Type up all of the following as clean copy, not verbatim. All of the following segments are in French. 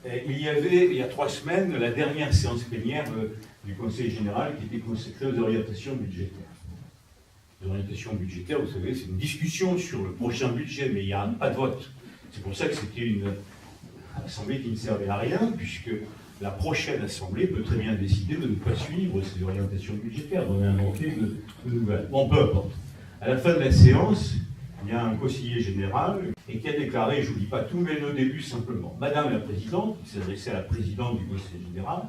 Il y avait, il y a 3 semaines, la dernière séance plénière du Conseil général qui était consacrée aux orientations budgétaires. Les orientations budgétaires, vous savez, c'est une discussion sur le prochain budget, mais il n'y a pas de vote. C'est pour ça que c'était une assemblée qui ne servait à rien, puisque la prochaine assemblée peut très bien décider de ne pas suivre ces orientations budgétaires, d'en inventer de nouvelles. Bon, peu importe. À la fin de la séance, il y a un conseiller général et qui a déclaré, je ne vous dis pas tout, mais le début simplement. Madame la Présidente, il s'adressait à la Présidente du Conseil général,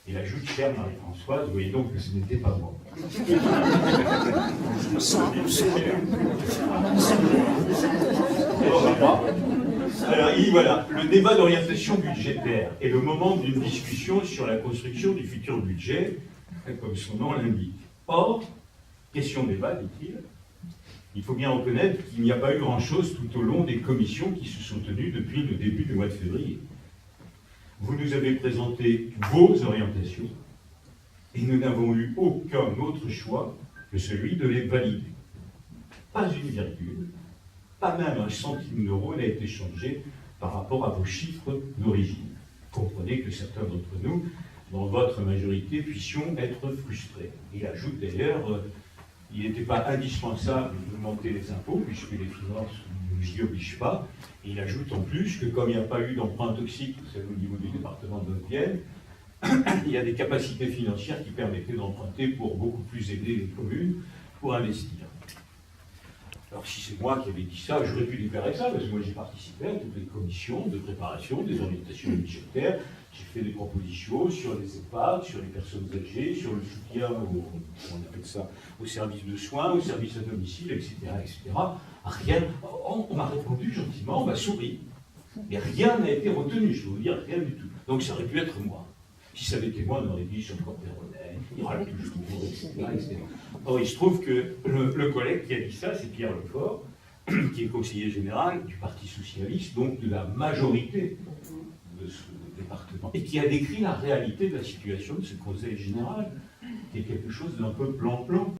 et ajoute, chère Marie-Françoise, vous voyez donc que ce n'était pas moi. Alors, il dit, voilà, le débat d'orientation budgétaire est le moment d'une discussion sur la construction du futur budget, comme son nom l'indique. Or, question débat, dit-il, il faut bien reconnaître qu'il n'y a pas eu grand-chose tout au long des commissions qui se sont tenues depuis le début du mois de février. Vous nous avez présenté vos orientations et nous n'avons eu aucun autre choix que celui de les valider. Pas une virgule, pas même un centime d'euro n'a été changé par rapport à vos chiffres d'origine. Comprenez que certains d'entre nous, dans votre majorité, puissions être frustrés. Il ajoute d'ailleurs, il n'était pas indispensable d'augmenter les impôts, puisque les finances ne nous y obligent pas. Et il ajoute en plus que comme il n'y a pas eu d'emprunt toxique, vous savez, au niveau du département de Haute-Vienne, il y a des capacités financières qui permettaient d'emprunter pour beaucoup plus aider les communes pour investir. Alors si c'est moi qui avais dit ça, j'aurais pu déclarer ça, parce que moi j'ai participé à toutes les commissions de préparation des orientations budgétaires. J'ai fait des propositions sur les EHPAD, sur les personnes âgées, sur le soutien on appelle ça, aux services de soins, aux services à domicile, etc. etc. Rien, on m'a répondu gentiment, on m'a souri. Mais rien n'a été retenu, je peux vous dire, rien du tout. Donc ça aurait pu être moi. Si ça avait été moi, on aurait dit sur le corps Perronnet, il râle toujours, etc. Or, il se trouve que le collègue qui a dit ça, c'est Pierre Lefort, qui est conseiller général du Parti socialiste, donc de la majorité de ce département, et qui a décrit la réalité de la situation de ce conseil général, qui est quelque chose d'un peu plan-plan.